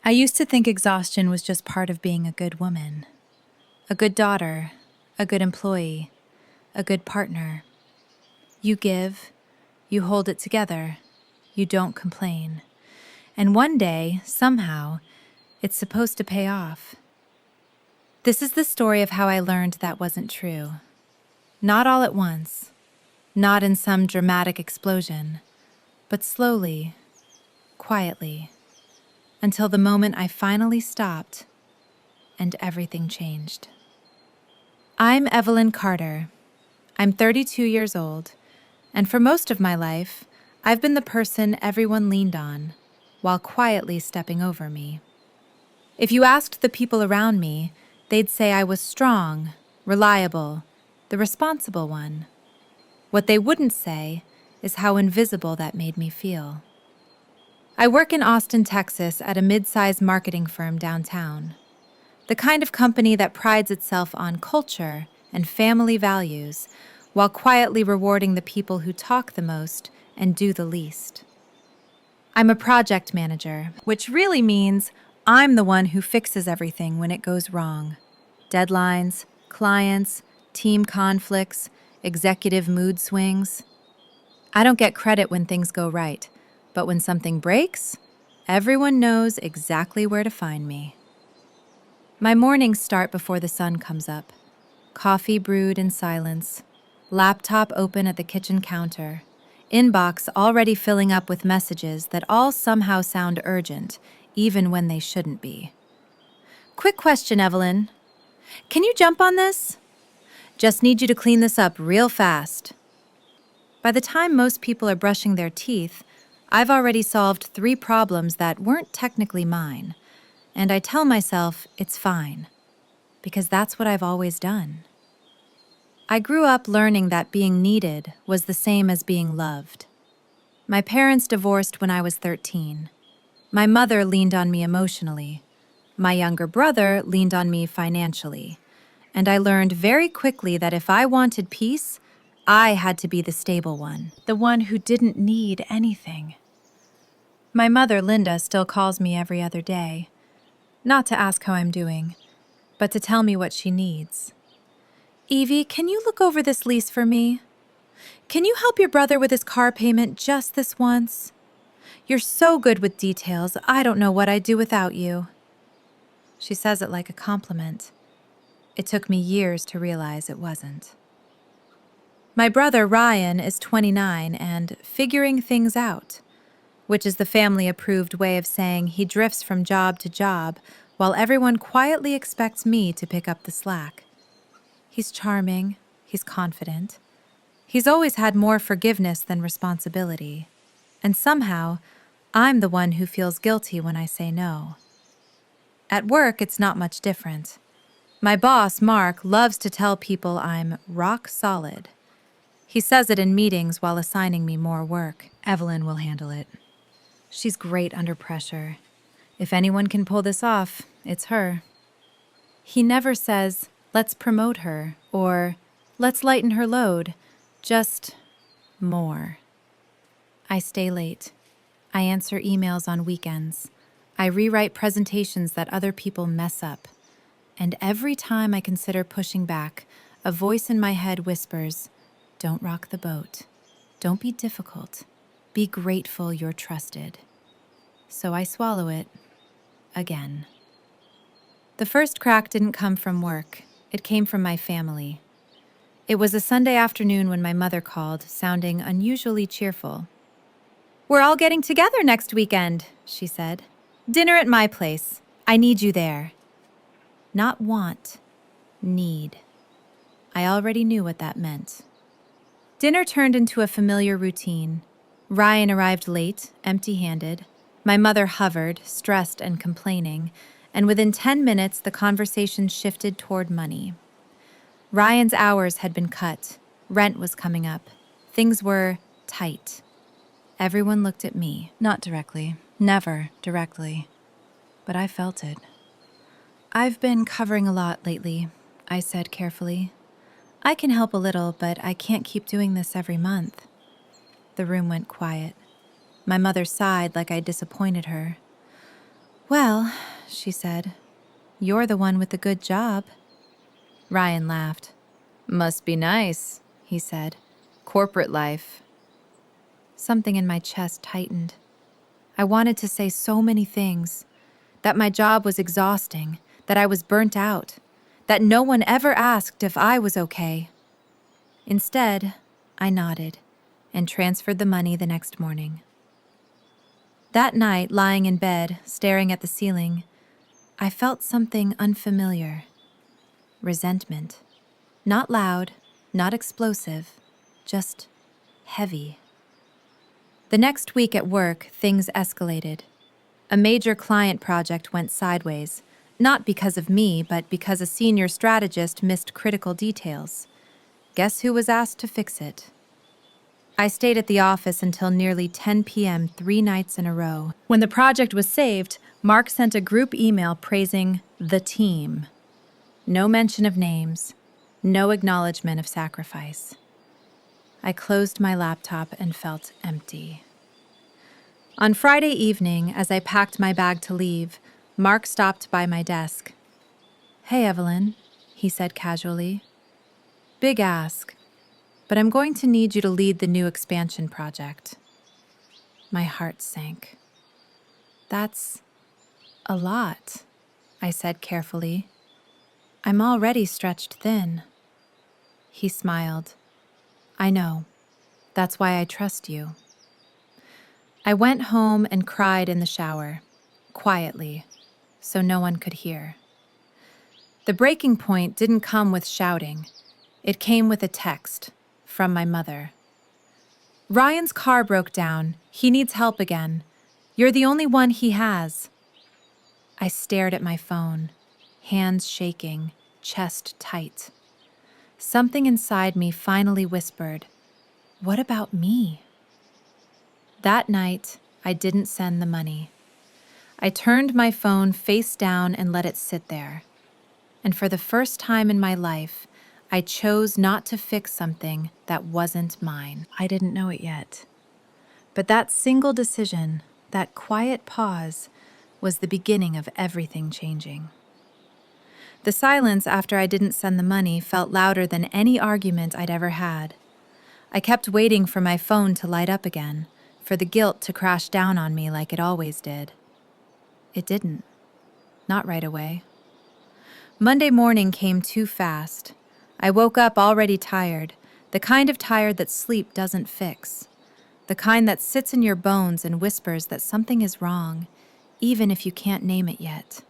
I used to think exhaustion was just part of being a good woman, a good daughter, a good employee, a good partner. You give, you hold it together, you don't complain. And one day, somehow, it's supposed to pay off. This is the story of how I learned that wasn't true. Not all at once, not in some dramatic explosion, but slowly, quietly, until the moment I finally stopped and everything changed. I'm Evelyn Carter. I'm 32 years old, and for most of my life, I've been the person everyone leaned on, while quietly stepping over me. If you asked the people around me, they'd say I was strong, reliable, the responsible one. What they wouldn't say is how invisible that made me feel. I work in Austin, Texas at a mid-sized marketing firm downtown. The kind of company that prides itself on culture and family values while quietly rewarding the people who talk the most and do the least. I'm a project manager, which really means I'm the one who fixes everything when it goes wrong. Deadlines, clients, team conflicts, executive mood swings. I don't get credit when things go right, but when something breaks, everyone knows exactly where to find me. My mornings start before the sun comes up. Coffee brewed in silence, laptop open at the kitchen counter, inbox already filling up with messages that all somehow sound urgent, even when they shouldn't be. Quick question, Evelyn. Can you jump on this? Just need you to clean this up real fast. By the time most people are brushing their teeth, I've already solved 3 problems that weren't technically mine, and I tell myself it's fine, because that's what I've always done. I grew up learning that being needed was the same as being loved. My parents divorced when I was 13. My mother leaned on me emotionally. My younger brother leaned on me financially. And I learned very quickly that if I wanted peace, I had to be the stable one, the one who didn't need anything. My mother, Linda, still calls me every other day, not to ask how I'm doing, but to tell me what she needs. Evie, can you look over this lease for me? Can you help your brother with his car payment just this once? You're so good with details, I don't know what I'd do without you. She says it like a compliment. It took me years to realize it wasn't. My brother, Ryan, is 29 and figuring things out, which is the family-approved way of saying he drifts from job to job while everyone quietly expects me to pick up the slack. He's charming, he's confident. He's always had more forgiveness than responsibility. And somehow, I'm the one who feels guilty when I say no. At work, it's not much different. My boss, Mark, loves to tell people I'm rock solid. He says it in meetings while assigning me more work. Evelyn will handle it. She's great under pressure. If anyone can pull this off, it's her. He never says, let's promote her, or let's lighten her load, just more. I stay late. I answer emails on weekends. I rewrite presentations that other people mess up. And every time I consider pushing back, a voice in my head whispers, don't rock the boat. Don't be difficult. Be grateful you're trusted. So I swallow it. Again. The first crack didn't come from work. It came from my family. It was a Sunday afternoon when my mother called, sounding unusually cheerful. We're all getting together next weekend, she said. Dinner at my place. I need you there. Not want, need. I already knew what that meant. Dinner turned into a familiar routine. Ryan arrived late, empty-handed. My mother hovered, stressed and complaining, and within 10 minutes the conversation shifted toward money. Ryan's hours had been cut. Rent was coming up. Things were tight. Everyone looked at me. Not directly. Never directly. But I felt it. I've been covering a lot lately, I said carefully. I can help a little, but I can't keep doing this every month. The room went quiet. My mother sighed like I disappointed her. Well, she said, you're the one with the good job. Ryan laughed. Must be nice, he said. Corporate life. Something in my chest tightened. I wanted to say so many things. That my job was exhausting, that I was burnt out, that no one ever asked if I was okay. Instead, I nodded and transferred the money the next morning. That night, lying in bed, staring at the ceiling, I felt something unfamiliar. Resentment. Not loud, not explosive, just heavy. The next week at work, things escalated. A major client project went sideways, not because of me, but because a senior strategist missed critical details. Guess who was asked to fix it? I stayed at the office until nearly 10 p.m. 3 nights in a row. When the project was saved, Mark sent a group email praising the team. No mention of names, no acknowledgement of sacrifice. I closed my laptop and felt empty. On Friday evening, as I packed my bag to leave, Mark stopped by my desk. Hey, Evelyn, he said casually. Big ask, but I'm going to need you to lead the new expansion project. My heart sank. That's a lot, I said carefully. I'm already stretched thin. He smiled. I know. That's why I trust you. I went home and cried in the shower, quietly, so no one could hear. The breaking point didn't come with shouting. It came with a text from my mother. Ryan's car broke down. He needs help again. You're the only one he has. I stared at my phone, hands shaking, chest tight. Something inside me finally whispered, "What about me?" That night, I didn't send the money. I turned my phone face down and let it sit there. And for the first time in my life, I chose not to fix something that wasn't mine. I didn't know it yet. But that single decision, that quiet pause, was the beginning of everything changing. The silence after I didn't send the money felt louder than any argument I'd ever had. I kept waiting for my phone to light up again, for the guilt to crash down on me like it always did. It didn't. Not right away. Monday morning came too fast. I woke up already tired, the kind of tired that sleep doesn't fix. The kind that sits in your bones and whispers that something is wrong, even if you can't name it yet.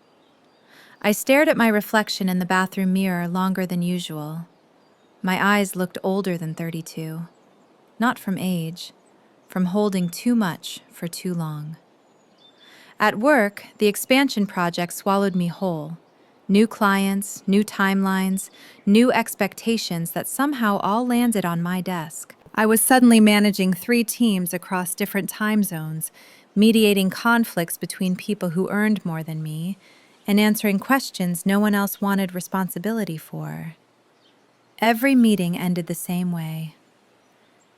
I stared at my reflection in the bathroom mirror longer than usual. My eyes looked older than 32. Not from age, from holding too much for too long. At work, the expansion project swallowed me whole. New clients, new timelines, new expectations that somehow all landed on my desk. I was suddenly managing 3 teams across different time zones, mediating conflicts between people who earned more than me, and answering questions no one else wanted responsibility for. Every meeting ended the same way.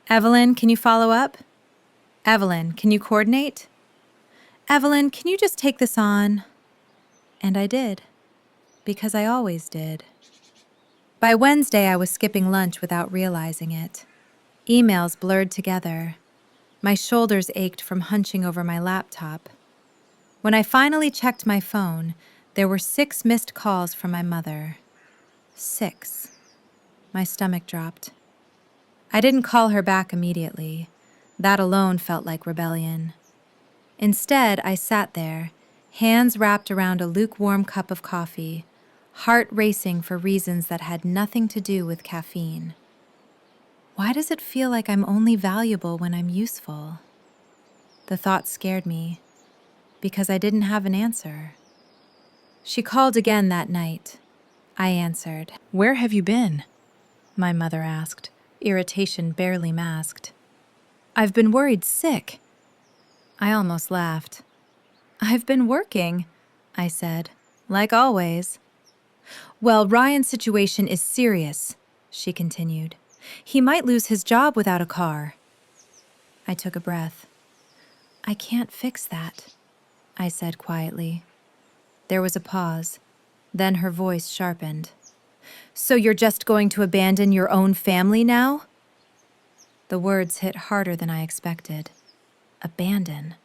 Evelyn, can you follow up? Evelyn, can you coordinate? Evelyn, can you just take this on? And I did, because I always did. By Wednesday, I was skipping lunch without realizing it. Emails blurred together. My shoulders ached from hunching over my laptop. When I finally checked my phone, there were 6 missed calls from my mother. 6. My stomach dropped. I didn't call her back immediately. That alone felt like rebellion. Instead, I sat there, hands wrapped around a lukewarm cup of coffee, heart racing for reasons that had nothing to do with caffeine. Why does it feel like I'm only valuable when I'm useful? The thought scared me, because I didn't have an answer. She called again that night. I answered. "Where have you been?" my mother asked, irritation barely masked. "I've been worried sick." I almost laughed. "I've been working," I said, like always. "Well, Ryan's situation is serious," she continued. "He might lose his job without a car." I took a breath. "I can't fix that," I said quietly. There was a pause. Then her voice sharpened. "So you're just going to abandon your own family now?" The words hit harder than I expected. Abandon.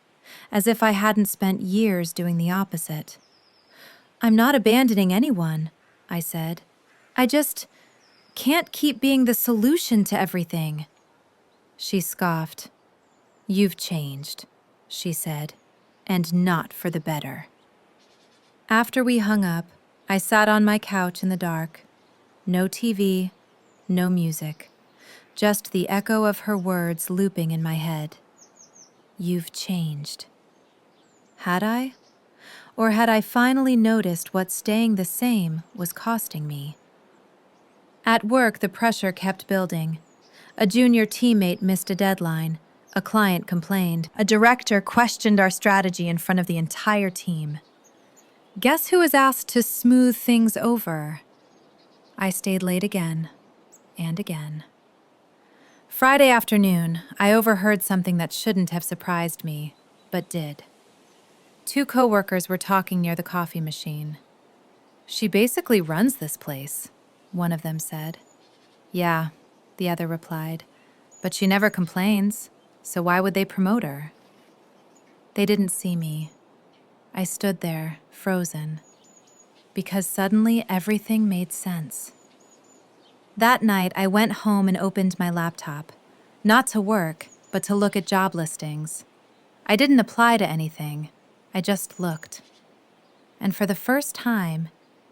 As if I hadn't spent years doing the opposite. "I'm not abandoning anyone," I said. "I just can't keep being the solution to everything." She scoffed. "You've changed," she said, "and not for the better." After we hung up, I sat on my couch in the dark. No TV, no music, just the echo of her words looping in my head. You've changed. Had I? Or had I finally noticed what staying the same was costing me? At work, the pressure kept building. A junior teammate missed a deadline. A client complained. A director questioned our strategy in front of the entire team. Guess who was asked to smooth things over? I stayed late again and again. Friday afternoon, I overheard something that shouldn't have surprised me, but did. Two coworkers were talking near the coffee machine. "She basically runs this place," one of them said. "Yeah," the other replied, "but she never complains, so why would they promote her?" They didn't see me. I stood there, frozen, because suddenly everything made sense. That night, I went home and opened my laptop, not to work, but to look at job listings. I didn't apply to anything, I just looked. And for the first time,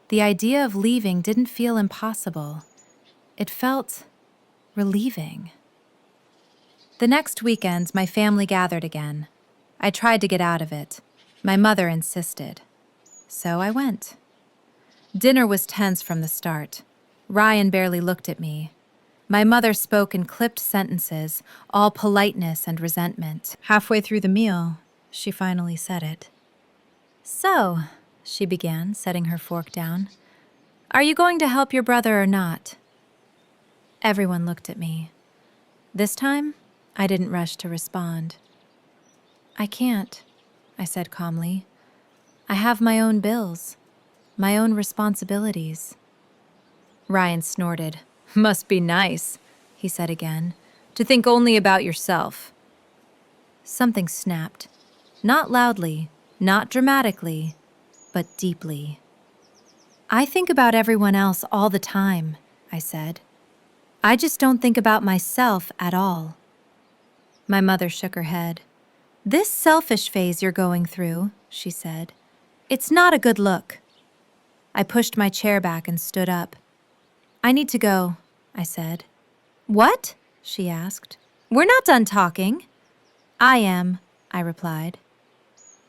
the idea of leaving didn't feel impossible. It felt relieving. The next weekend, my family gathered again. I tried to get out of it. My mother insisted. So I went. Dinner was tense from the start. Ryan barely looked at me. My mother spoke in clipped sentences, all politeness and resentment. Halfway through the meal, she finally said it. "So," she began, setting her fork down, "are you going to help your brother or not?" Everyone looked at me. This time, I didn't rush to respond. "I can't," I said calmly. "I have my own bills, my own responsibilities." Ryan snorted. "Must be nice," he said again, "to think only about yourself." Something snapped. Not loudly, not dramatically, but deeply. "I think about everyone else all the time," I said. "I just don't think about myself at all." My mother shook her head. "This selfish phase you're going through," she said, "it's not a good look." I pushed my chair back and stood up. "I need to go," I said. "What?" she asked. "We're not done talking." "I am," I replied.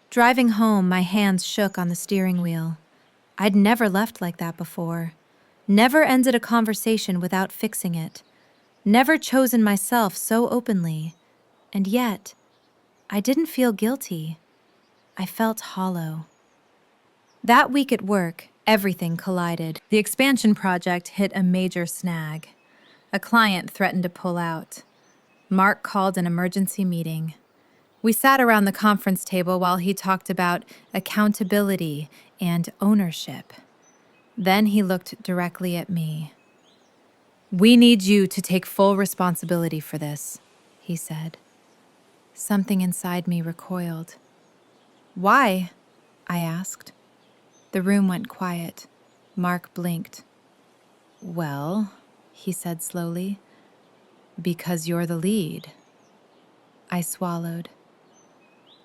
Driving home, my hands shook on the steering wheel. I'd never left like that before. Never ended a conversation without fixing it. Never chosen myself so openly. And yet, I didn't feel guilty. I felt hollow. That week at work, everything collided. The expansion project hit a major snag. A client threatened to pull out. Mark called an emergency meeting. We sat around the conference table while he talked about accountability and ownership. Then he looked directly at me. "We need you to take full responsibility for this," he said. Something inside me recoiled. "Why?" I asked. The room went quiet. Mark blinked. "Well," he said slowly, "because you're the lead." I swallowed.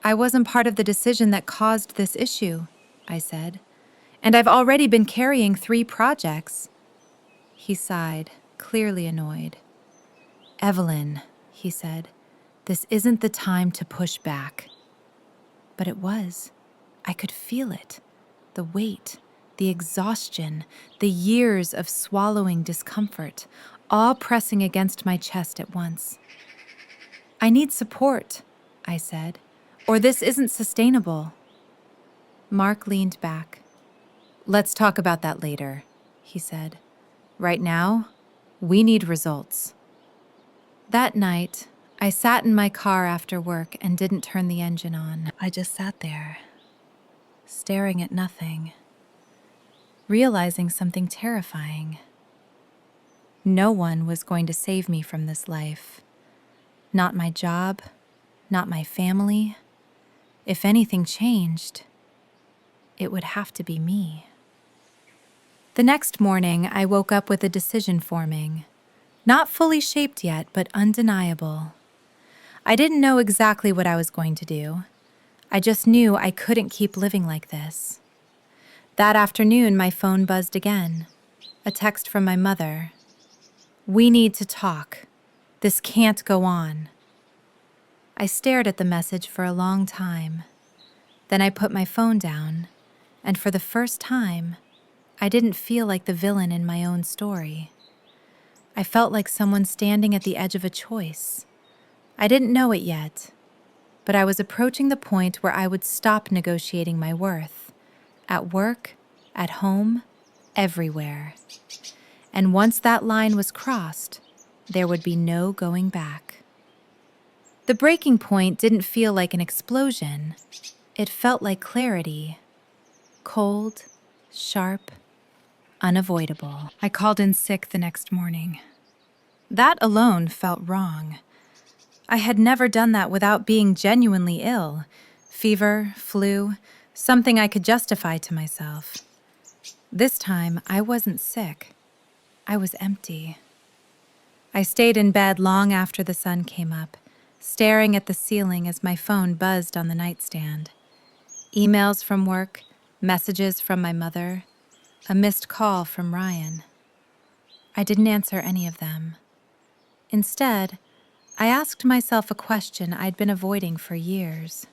"I wasn't part of the decision that caused this issue," I said. "And I've already been carrying 3 projects." He sighed, clearly annoyed. "Evelyn," he said, "this isn't the time to push back." But it was. I could feel it. The weight, the exhaustion, the years of swallowing discomfort, all pressing against my chest at once. "I need support," I said, "or this isn't sustainable." Mark leaned back. "Let's talk about that later," he said. "Right now, we need results." That night, I sat in my car after work and didn't turn the engine on. I just sat there. staring at nothing, realizing something terrifying. No one was going to save me from this life. Not my job, not my family. If anything changed, it would have to be me. The next morning, I woke up with a decision forming. Not fully shaped yet, but undeniable. I didn't know exactly what I was going to do. I just knew I couldn't keep living like this. That afternoon, my phone buzzed again. A text from my mother. "We need to talk. This can't go on." I stared at the message for a long time. Then I put my phone down, and for the first time, I didn't feel like the villain in my own story. I felt like someone standing at the edge of a choice. I didn't know it yet, but I was approaching the point where I would stop negotiating my worth. At work, at home, everywhere. And once that line was crossed, there would be no going back. The breaking point didn't feel like an explosion. It felt like clarity. Cold, sharp, unavoidable. I called in sick the next morning. That alone felt wrong. I had never done that without being genuinely ill. Fever, flu, something I could justify to myself. This time, I wasn't sick. I was empty. I stayed in bed long after the sun came up, staring at the ceiling as my phone buzzed on the nightstand. Emails from work, messages from my mother, a missed call from Ryan. I didn't answer any of them. Instead, I asked myself a question I'd been avoiding for years.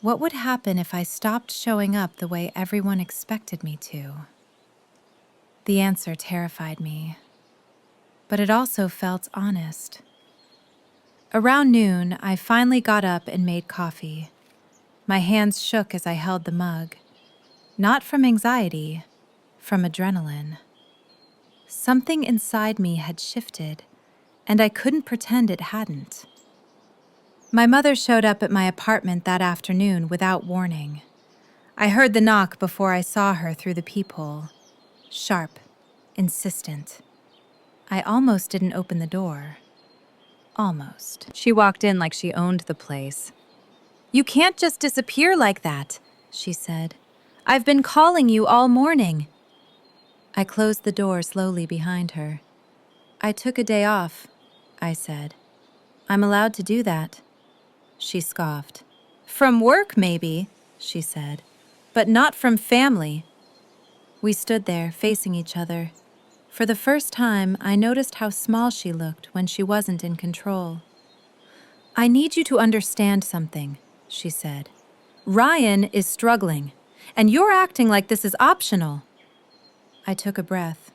What would happen if I stopped showing up the way everyone expected me to? The answer terrified me, but it also felt honest. Around noon, I finally got up and made coffee. My hands shook as I held the mug. Not from anxiety, from adrenaline. Something inside me had shifted, and I couldn't pretend it hadn't. My mother showed up at my apartment that afternoon without warning. I heard the knock before I saw her through the peephole. Sharp, insistent. I almost didn't open the door. Almost. She walked in like she owned the place. "You can't just disappear like that," she said. "I've been calling you all morning." I closed the door slowly behind her. "I took a day off," I said. "I'm allowed to do that." She scoffed. "From work, maybe," she said, "but not from family." We stood there, facing each other. For the first time, I noticed how small she looked when she wasn't in control. "I need you to understand something," she said. "Ryan is struggling, and you're acting like this is optional." I took a breath.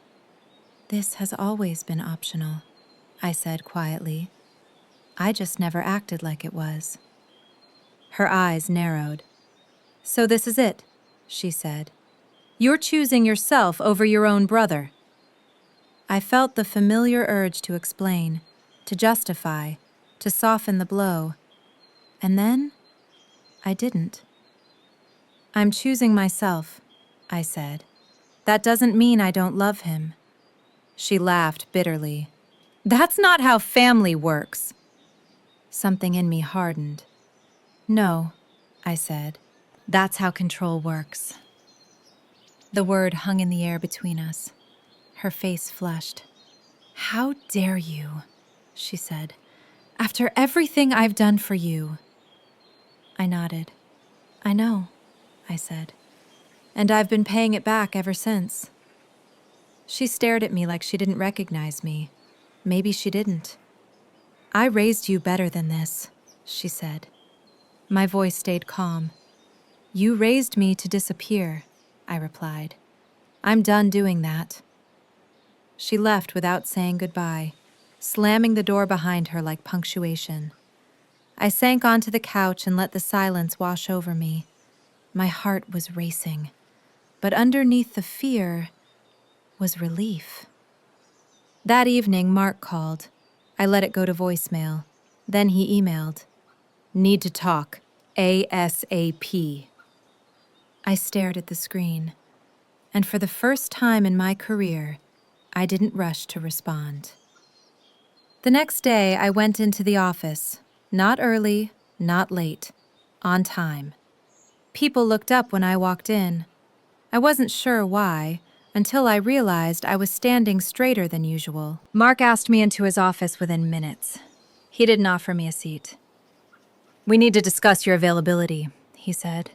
"This has always been optional," I said quietly. "I just never acted like it was." Her eyes narrowed. "So this is it," she said. "You're choosing yourself over your own brother." I felt the familiar urge to explain, to justify, to soften the blow. And then, I didn't. "I'm choosing myself," I said. "That doesn't mean I don't love him." She laughed bitterly. "That's not how family works." Something in me hardened. "No," I said. "That's how control works." The word hung in the air between us. Her face flushed. "How dare you?" she said. "After everything I've done for you." I nodded. "I know," I said. "And I've been paying it back ever since." She stared at me like she didn't recognize me. Maybe she didn't. "I raised you better than this," she said. My voice stayed calm. "You raised me to disappear," I replied. "I'm done doing that." She left without saying goodbye, slamming the door behind her like punctuation. I sank onto the couch and let the silence wash over me. My heart was racing, but underneath the fear was relief. That evening, Mark called. I let it go to voicemail. Then he emailed. "Need to talk. ASAP." I stared at the screen, and for the first time in my career, I didn't rush to respond. The next day, I went into the office, not early, not late, on time. People looked up when I walked in. I wasn't sure why, until I realized I was standing straighter than usual. Mark asked me into his office within minutes. He didn't offer me a seat. "We need to discuss your availability," he said.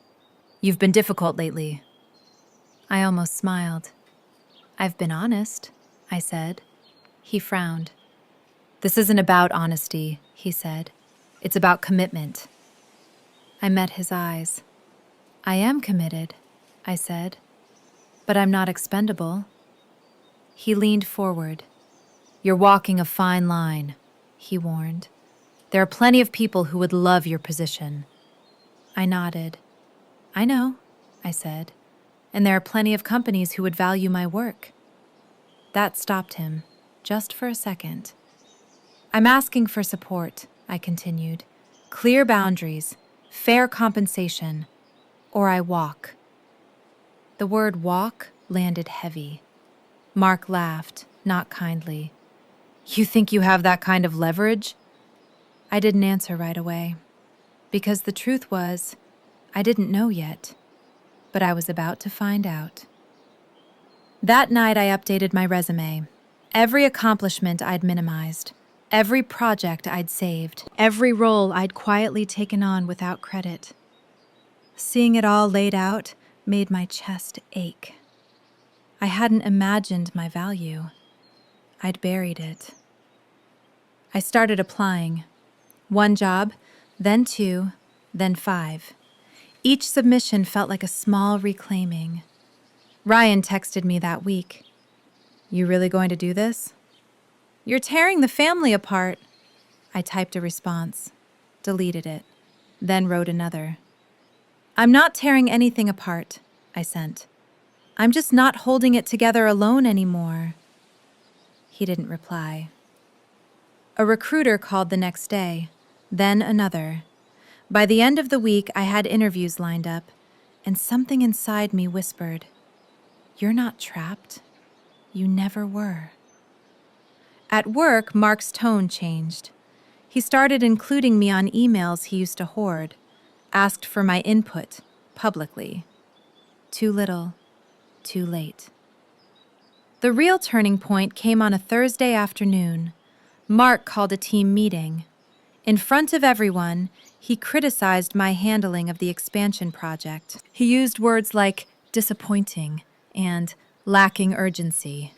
"You've been difficult lately." I almost smiled. "I've been honest," I said. He frowned. "This isn't about honesty," he said. "It's about commitment." I met his eyes. "I am committed," I said. "But I'm not expendable." He leaned forward. "You're walking a fine line," he warned. "There are plenty of people who would love your position." I nodded. "I know," I said. "And there are plenty of companies who would value my work." That stopped him, just for a second. "I'm asking for support," I continued. "Clear boundaries, fair compensation, or I walk." The word walk landed heavy. Mark laughed, not kindly. "You think you have that kind of leverage?" I didn't answer right away, because the truth was, I didn't know yet, but I was about to find out. That night I updated my resume. Every accomplishment I'd minimized, every project I'd saved, every role I'd quietly taken on without credit. Seeing it all laid out made my chest ache. I hadn't imagined my value. I'd buried it. I started applying. 1 job, then 2, then 5. Each submission felt like a small reclaiming. Ryan texted me that week. "You really going to do this?" "You're tearing the family apart." I typed a response, deleted it, then wrote another. "I'm not tearing anything apart," I sent. "I'm just not holding it together alone anymore." He didn't reply. A recruiter called the next day, then another. By the end of the week, I had interviews lined up, and something inside me whispered, "You're not trapped. You never were." At work, Mark's tone changed. He started including me on emails he used to hoard, asked for my input, publicly. Too little, too late. The real turning point came on a Thursday afternoon. Mark called a team meeting. In front of everyone, he criticized my handling of the expansion project. He used words like disappointing and lacking urgency.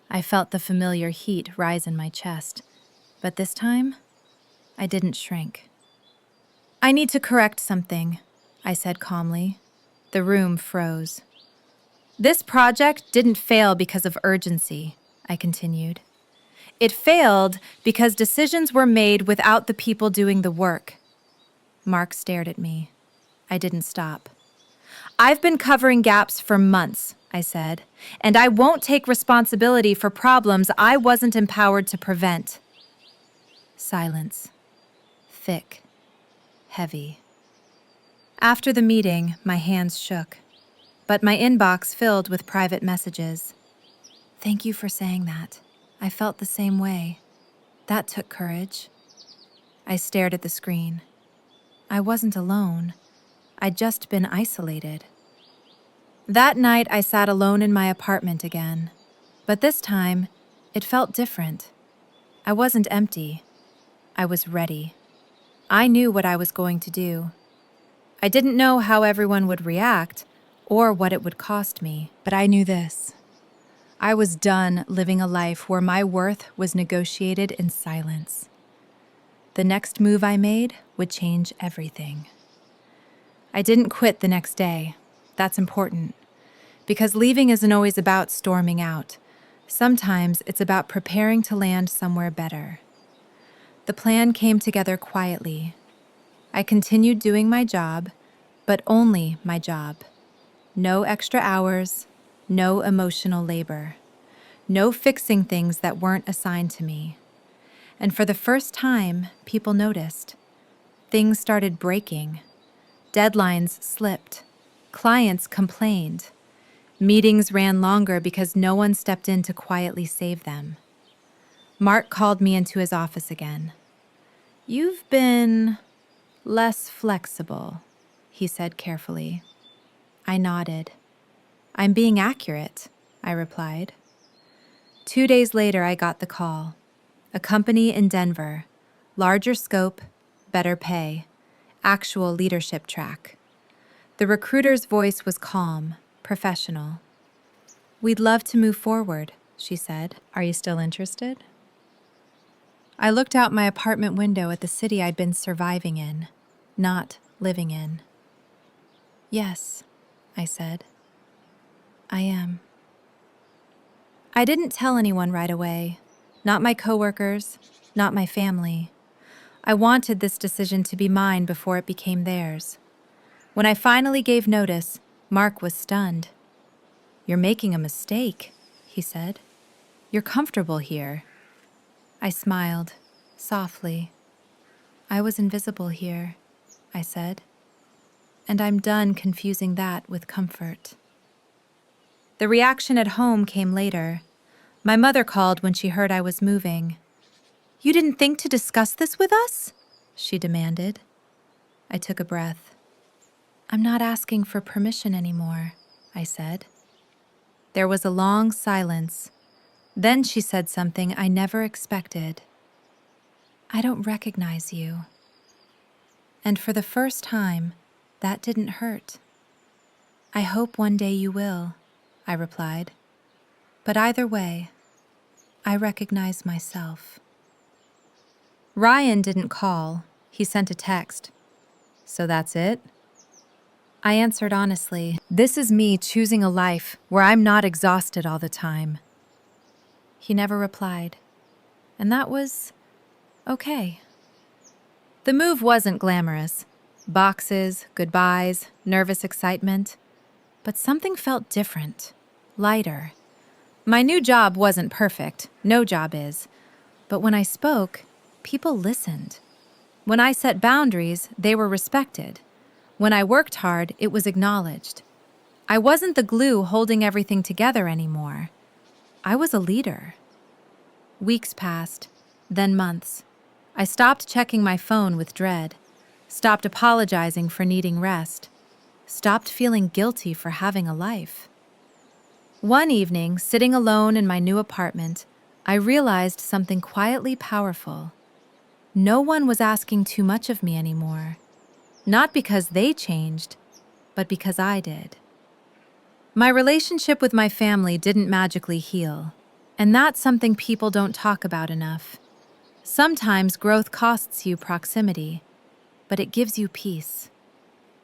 I felt the familiar heat rise in my chest, but this time, I didn't shrink. "I need to correct something," I said calmly. The room froze. "This project didn't fail because of urgency," I continued. "It failed because decisions were made without the people doing the work." Mark stared at me. I didn't stop. "I've been covering gaps for months," I said, "and I won't take responsibility for problems I wasn't empowered to prevent." Silence. Thick. Heavy. After the meeting, my hands shook, but my inbox filled with private messages. "Thank you for saying that. I felt the same way. That took courage." I stared at the screen. I wasn't alone. I'd just been isolated. That night, I sat alone in my apartment again. But this time, it felt different. I wasn't empty. I was ready. I knew what I was going to do. I didn't know how everyone would react or what it would cost me, but I knew this. I was done living a life where my worth was negotiated in silence. The next move I made would change everything. I didn't quit the next day. That's important. Because leaving isn't always about storming out. Sometimes it's about preparing to land somewhere better. The plan came together quietly. I continued doing my job, but only my job. No extra hours, no emotional labor, no fixing things that weren't assigned to me. And for the first time, people noticed. Things started breaking. Deadlines slipped. Clients complained. Meetings ran longer because no one stepped in to quietly save them. Mark called me into his office again. "You've been less flexible," he said carefully. I nodded. "I'm being accurate," I replied. 2 days later, I got the call. A company in Denver. Larger scope, better pay, actual leadership track. The recruiter's voice was calm, professional. "We'd love to move forward," she said. "Are you still interested?" I looked out my apartment window at the city I'd been surviving in, not living in. "Yes," I said. "I am." I didn't tell anyone right away. Not my coworkers, not my family. I wanted this decision to be mine before it became theirs. When I finally gave notice, Mark was stunned. "You're making a mistake," he said. "You're comfortable here." I smiled, softly. "I was invisible here," I said. "And I'm done confusing that with comfort." The reaction at home came later. My mother called when she heard I was moving. "You didn't think to discuss this with us?" she demanded. I took a breath. "I'm not asking for permission anymore," I said. There was a long silence. Then she said something I never expected. "I don't recognize you." And for the first time, that didn't hurt. "I hope one day you will," I replied. "But either way, I recognize myself." Ryan didn't call. He sent a text. "So that's it?" I answered honestly, "This is me choosing a life where I'm not exhausted all the time." He never replied. And that was okay. The move wasn't glamorous. Boxes, goodbyes, nervous excitement. But something felt different, lighter. My new job wasn't perfect. No job is. But when I spoke, people listened. When I set boundaries, they were respected. When I worked hard, it was acknowledged. I wasn't the glue holding everything together anymore. I was a leader. Weeks passed, then months. I stopped checking my phone with dread, stopped apologizing for needing rest, stopped feeling guilty for having a life. One evening, sitting alone in my new apartment, I realized something quietly powerful. No one was asking too much of me anymore. Not because they changed, but because I did. My relationship with my family didn't magically heal, and that's something people don't talk about enough. Sometimes growth costs you proximity, but it gives you peace.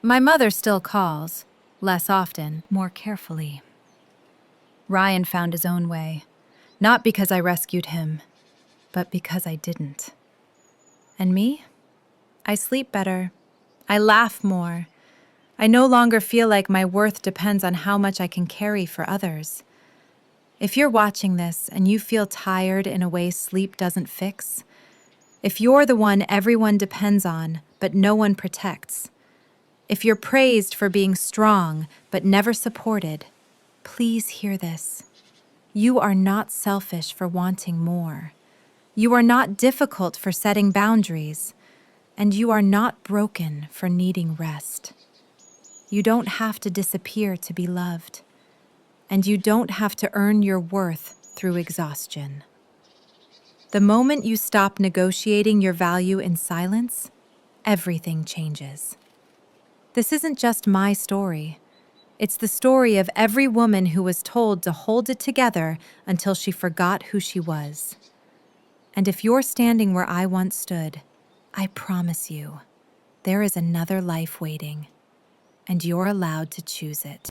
My mother still calls, less often, more carefully. Ryan found his own way, not because I rescued him, but because I didn't. And me? I sleep better. I laugh more. I no longer feel like my worth depends on how much I can carry for others. If you're watching this and you feel tired in a way sleep doesn't fix, if you're the one everyone depends on but no one protects, if you're praised for being strong but never supported, please hear this. You are not selfish for wanting more. You are not difficult for setting boundaries. And you are not broken for needing rest. You don't have to disappear to be loved. And you don't have to earn your worth through exhaustion. The moment you stop negotiating your value in silence, everything changes. This isn't just my story. It's the story of every woman who was told to hold it together until she forgot who she was. And if you're standing where I once stood, I promise you, there is another life waiting, and you're allowed to choose it.